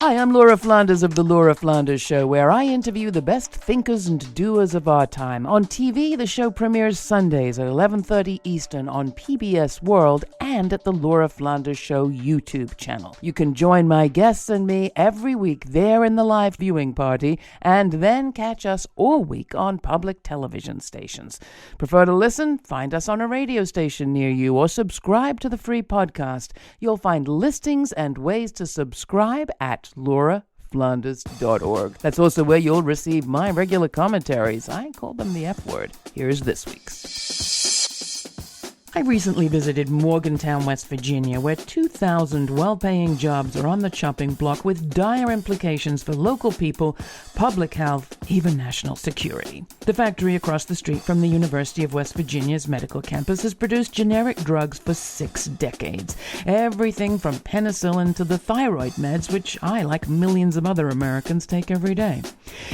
Hi, I'm Laura Flanders of The Laura Flanders Show, where I interview the best thinkers and doers of our time. On TV, the show premieres Sundays at 11:30 Eastern on PBS World and at the Laura Flanders Show YouTube channel. You can join my guests and me every week there in the live viewing party, and then catch us all week on public television stations. Prefer to listen? Find us on a radio station near you or subscribe to the free podcast. You'll find listings and ways to subscribe at lauraflanders.org. That's also where you'll receive my regular commentaries. I call them the F word. Here's this week's. I recently visited Morgantown, West Virginia, where 2,000 well-paying jobs are on the chopping block with dire implications for local people, public health, even national security. The factory across the street from the University of West Virginia's medical campus has produced generic drugs for 6 decades. Everything from penicillin to the thyroid meds, which I, like millions of other Americans, take every day.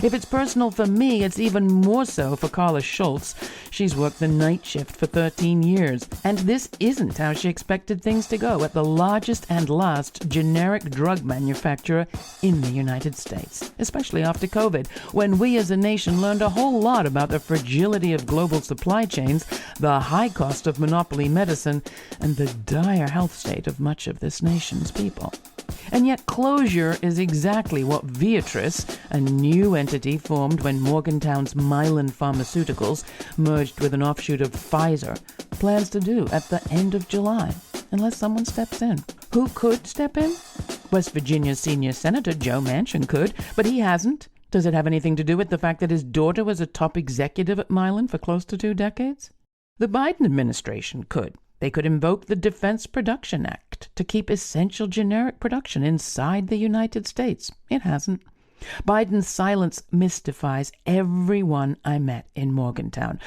If it's personal for me, it's even more so for Carla Schultz. She's worked the night shift for 13 years. And this isn't how she expected things to go at the largest and last generic drug manufacturer in the United States, especially after COVID, when we as a nation learned a whole lot about the fragility of global supply chains, the high cost of monopoly medicine, and the dire health state of much of this nation's people. And yet closure is exactly what Viatris, a new entity formed when Morgantown's Mylan Pharmaceuticals merged with an offshoot of Pfizer, plans to do at the end of July, unless someone steps in. Who could step in? West Virginia's senior senator Joe Manchin could, but he hasn't. Does it have anything to do with the fact that his daughter was a top executive at Mylan for close to 2 decades? The Biden administration could. They could invoke the Defense Production Act to keep essential generic production inside the United States. It hasn't. Biden's silence mystifies everyone I met in Morgantown,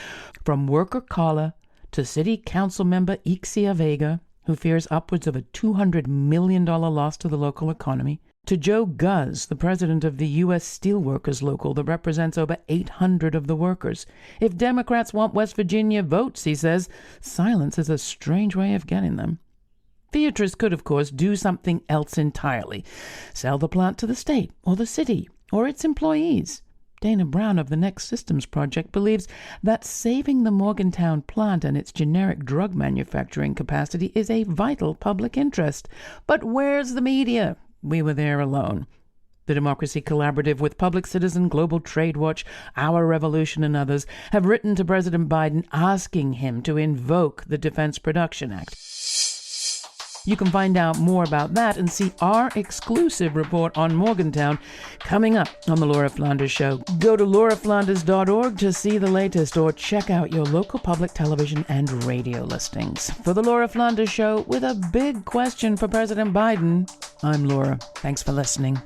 from worker Carla to city council member Ixia Vega, who fears upwards of a $200 million loss to the local economy, to Joe Guz, the president of the U.S. Steelworkers Local that represents over 800 of the workers. If Democrats want West Virginia votes, he says, silence is a strange way of getting them. Viatris could, of course, do something else entirely. Sell the plant to the state or the city or its employees. Dana Brown of the Next Systems Project believes that saving the Morgantown plant and its generic drug manufacturing capacity is a vital public interest. But where's the media? We were there alone. The Democracy Collaborative with Public Citizen, Global Trade Watch, Our Revolution, and others have written to President Biden asking him to invoke the Defense Production Act. You can find out more about that and see our exclusive report on Morgantown coming up on The Laura Flanders Show. Go to lauraflanders.org to see the latest or check out your local public television and radio listings. For The Laura Flanders Show, with a big question for President Biden, I'm Laura. Thanks for listening.